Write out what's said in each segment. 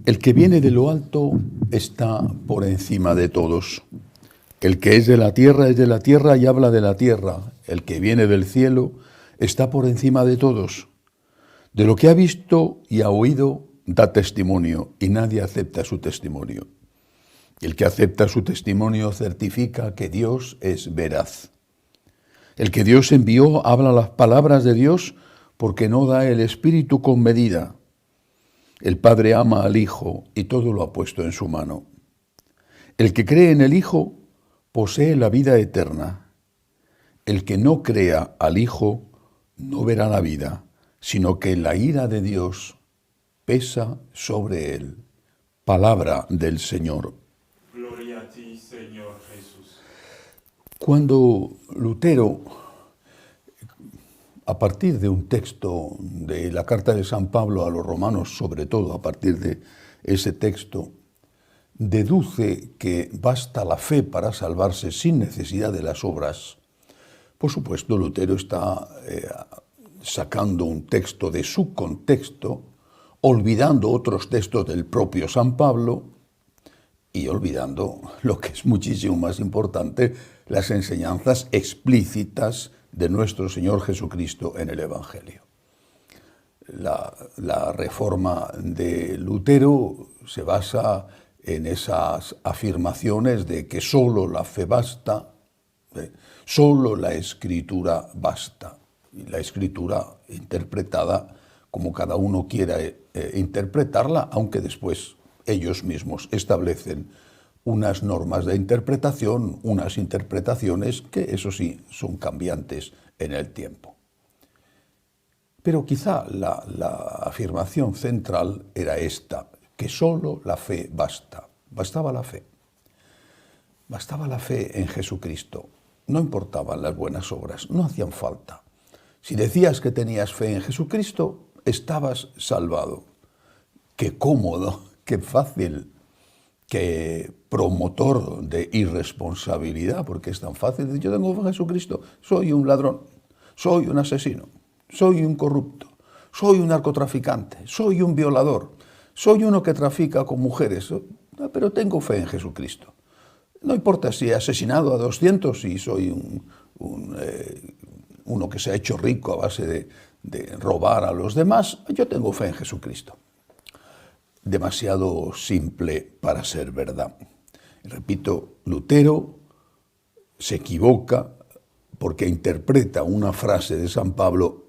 El que viene de lo alto está por encima de todos. El que es de la tierra es de la tierra y habla de la tierra. El que viene del cielo está por encima de todos. De lo que ha visto y ha oído da testimonio y nadie acepta su testimonio. El que acepta su testimonio certifica que Dios es veraz. El que Dios envió habla las palabras de Dios porque no da el Espíritu con medida. El Padre ama al Hijo y todo lo ha puesto en su mano. El que cree en el Hijo posee la vida eterna. El que no crea al Hijo no verá la vida, sino que la ira de Dios pesa sobre él. Palabra del Señor. Gloria a ti, Señor Jesús. Cuando Lutero, a partir de un texto de la carta de San Pablo a los romanos, sobre todo a partir de ese texto, deduce que basta la fe para salvarse sin necesidad de las obras, por supuesto Lutero está sacando un texto de su contexto, olvidando otros textos del propio San Pablo y olvidando lo que es muchísimo más importante, las enseñanzas explícitas de nuestro Señor Jesucristo en el Evangelio. La reforma de Lutero se basa en esas afirmaciones de que solo la fe basta, solo la Escritura basta. Y la Escritura interpretada como cada uno quiera interpretarla, aunque después ellos mismos establecen unas normas de interpretación, unas interpretaciones que, eso sí, son cambiantes en el tiempo. Pero quizá la afirmación central era esta, que solo la fe basta. Bastaba la fe. Bastaba la fe en Jesucristo. No importaban las buenas obras, no hacían falta. Si decías que tenías fe en Jesucristo, estabas salvado. Qué cómodo, qué fácil, qué promotor de irresponsabilidad, porque es tan fácil decir, yo tengo fe en Jesucristo, soy un ladrón, soy un asesino, soy un corrupto, soy un narcotraficante, soy un violador, soy uno que trafica con mujeres, pero tengo fe en Jesucristo. No importa si he asesinado a 200 y soy uno que se ha hecho rico a base de robar a los demás, yo tengo fe en Jesucristo. Demasiado simple para ser verdad. Repito, Lutero se equivoca porque interpreta una frase de San Pablo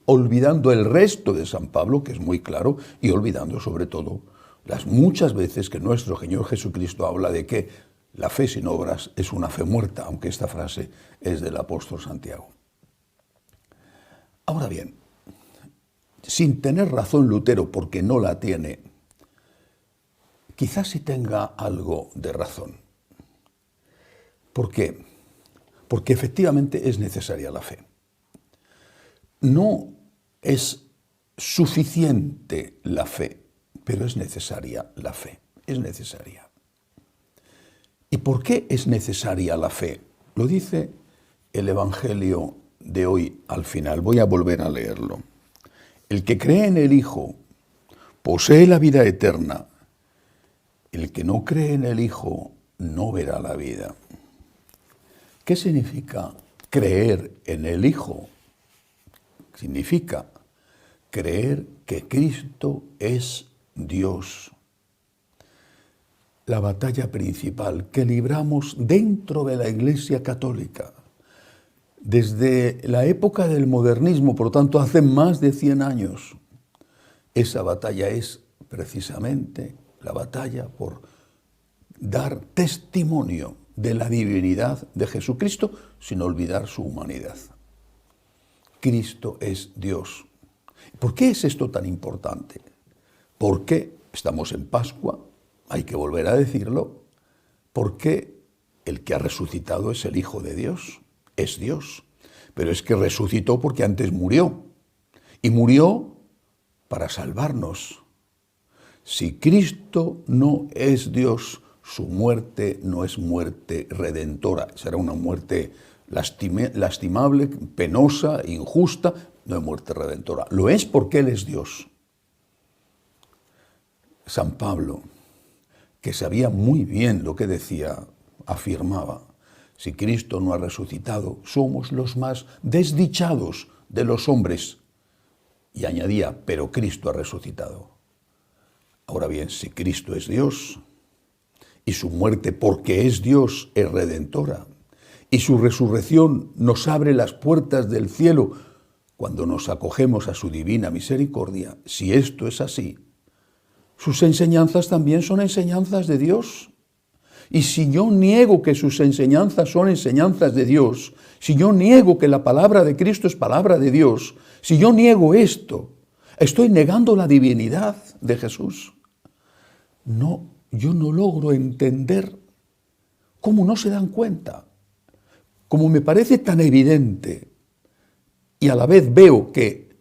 olvidando el resto de San Pablo, que es muy claro, y olvidando sobre todo las muchas veces que nuestro Señor Jesucristo habla de que la fe sin obras es una fe muerta, aunque esta frase es del apóstol Santiago. Ahora bien, sin tener razón Lutero, porque no la tiene, quizás sí tenga algo de razón. ¿Por qué? Porque efectivamente es necesaria la fe. No es suficiente la fe, pero es necesaria la fe. Es necesaria. ¿Y por qué es necesaria la fe? Lo dice el Evangelio de hoy al final. Voy a volver a leerlo. El que cree en el Hijo posee la vida eterna. El que no cree en el Hijo no verá la vida. ¿Qué significa creer en el Hijo? Significa creer que Cristo es Dios. La batalla principal que libramos dentro de la Iglesia Católica, desde la época del modernismo, por lo tanto hace más de 100 años, esa batalla es precisamente la batalla por dar testimonio de la divinidad de Jesucristo sin olvidar su humanidad. Cristo es Dios. ¿Por qué es esto tan importante? Porque estamos en Pascua, hay que volver a decirlo, porque el que ha resucitado es el Hijo de Dios, es Dios. Pero es que resucitó porque antes murió, y murió para salvarnos. Si Cristo no es Dios, su muerte no es muerte redentora, será una muerte lastimable, penosa, injusta, no es muerte redentora. Lo es porque Él es Dios. San Pablo, que sabía muy bien lo que decía, afirmaba: si Cristo no ha resucitado, somos los más desdichados de los hombres. Y añadía: pero Cristo ha resucitado. Ahora bien, si Cristo es Dios, y su muerte, porque es Dios, es redentora, y su resurrección nos abre las puertas del cielo cuando nos acogemos a su divina misericordia, si esto es así, sus enseñanzas también son enseñanzas de Dios. Y si yo niego que sus enseñanzas son enseñanzas de Dios, si yo niego que la palabra de Cristo es palabra de Dios, si yo niego esto, estoy negando la divinidad de Jesús. No, yo no logro entender cómo no se dan cuenta, como me parece tan evidente, y a la vez veo que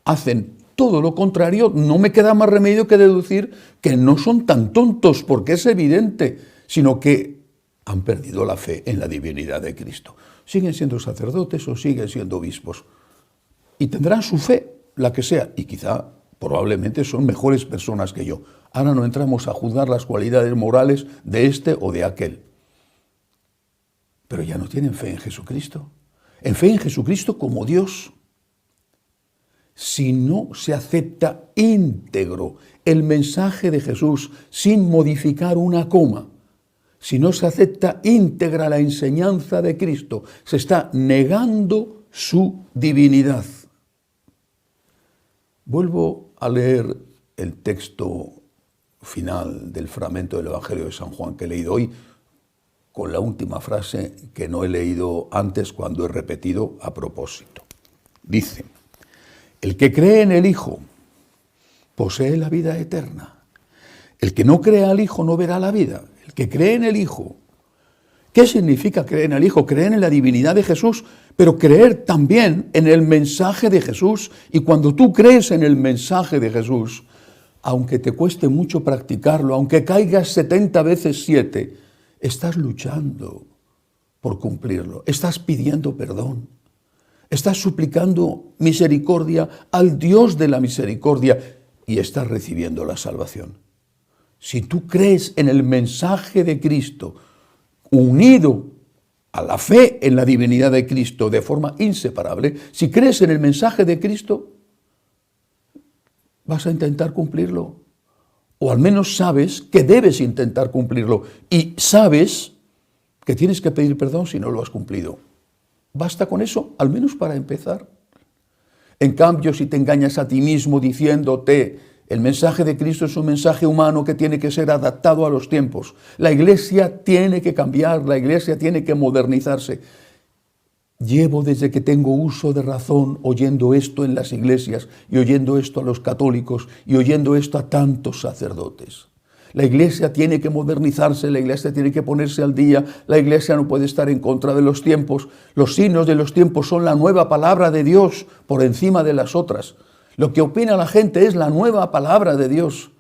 hacen todo lo contrario, no me queda más remedio que deducir que no son tan tontos, porque es evidente, sino que han perdido la fe en la divinidad de Cristo. Siguen siendo sacerdotes o siguen siendo obispos, y tendrán su fe, la que sea, y quizá, probablemente son mejores personas que yo. Ahora no entramos a juzgar las cualidades morales de este o de aquel. Pero ya no tienen fe en Jesucristo. En fe en Jesucristo como Dios. Si no se acepta íntegro el mensaje de Jesús sin modificar una coma, si no se acepta íntegra la enseñanza de Cristo, se está negando su divinidad. Vuelvo a leer el texto final del fragmento del Evangelio de San Juan que he leído hoy, con la última frase que no he leído antes cuando he repetido a propósito. Dice: el que cree en el Hijo posee la vida eterna. El que no cree al Hijo no verá la vida. El que cree en el Hijo. ¿Qué significa creer en el Hijo? Creer en la divinidad de Jesús, pero creer también en el mensaje de Jesús. Y cuando tú crees en el mensaje de Jesús, aunque te cueste mucho practicarlo, aunque caigas 70 veces 7, estás luchando por cumplirlo. Estás pidiendo perdón. Estás suplicando misericordia al Dios de la misericordia y estás recibiendo la salvación. Si tú crees en el mensaje de Cristo, unido a la fe en la divinidad de Cristo de forma inseparable, si crees en el mensaje de Cristo, vas a intentar cumplirlo. O al menos sabes que debes intentar cumplirlo y sabes que tienes que pedir perdón si no lo has cumplido. Basta con eso, al menos para empezar. En cambio, si te engañas a ti mismo diciéndote: el mensaje de Cristo es un mensaje humano que tiene que ser adaptado a los tiempos. La Iglesia tiene que cambiar, la Iglesia tiene que modernizarse. Llevo desde que tengo uso de razón oyendo esto en las iglesias y oyendo esto a los católicos y oyendo esto a tantos sacerdotes. La Iglesia tiene que modernizarse, la Iglesia tiene que ponerse al día, la Iglesia no puede estar en contra de los tiempos. Los signos de los tiempos son la nueva palabra de Dios por encima de las otras. Lo que opina la gente es la nueva palabra de Dios.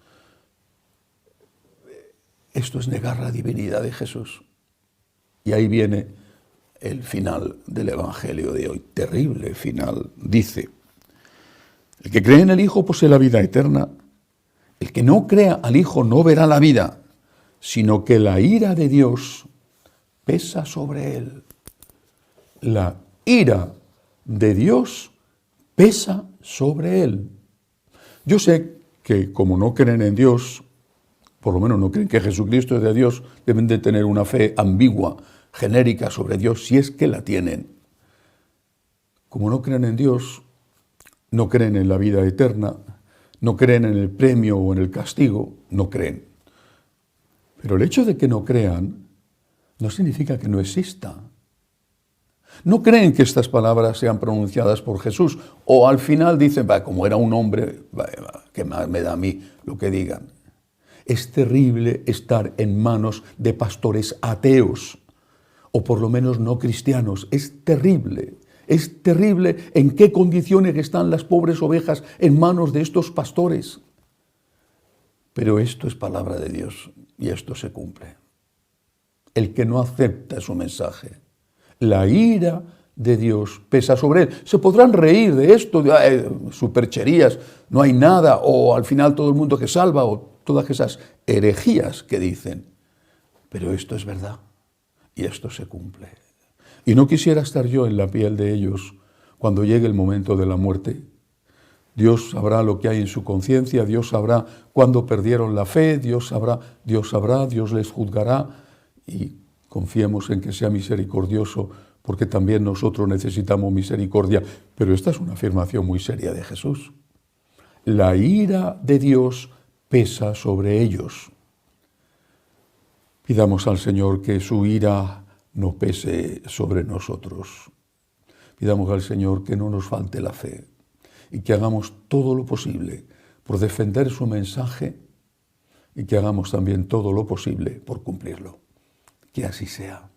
Esto es negar la divinidad de Jesús. Y ahí viene el final del Evangelio de hoy. Terrible final. Dice: el que cree en el Hijo posee la vida eterna. El que no crea al Hijo no verá la vida, sino que la ira de Dios pesa sobre él. La ira de Dios pesa sobre él. Yo sé que como no creen en Dios, por lo menos no creen que Jesucristo es de Dios, deben de tener una fe ambigua, genérica sobre Dios, si es que la tienen. Como no creen en Dios, no creen en la vida eterna, no creen en el premio o en el castigo, no creen. Pero el hecho de que no crean no significa que no exista. No creen que estas palabras sean pronunciadas por Jesús, o al final dicen: como era un hombre, ¿qué más me da a mí lo que digan? Es terrible estar en manos de pastores ateos, o por lo menos no cristianos. Es terrible en qué condiciones están las pobres ovejas en manos de estos pastores. Pero esto es palabra de Dios y esto se cumple. El que no acepta su mensaje, la ira de Dios pesa sobre él. Se podrán reír de esto, de supercherías, no hay nada, o al final todo el mundo que salva, o todas esas herejías que dicen. Pero esto es verdad y esto se cumple. Y no quisiera estar yo en la piel de ellos cuando llegue el momento de la muerte. Dios sabrá lo que hay en su conciencia, Dios sabrá cuándo perdieron la fe, Dios sabrá, Dios les juzgará, y confiemos en que sea misericordioso, porque también nosotros necesitamos misericordia. Pero esta es una afirmación muy seria de Jesús. La ira de Dios pesa sobre ellos. Pidamos al Señor que su ira no pese sobre nosotros. Pidamos al Señor que no nos falte la fe y que hagamos todo lo posible por defender su mensaje y que hagamos también todo lo posible por cumplirlo. Que así sea.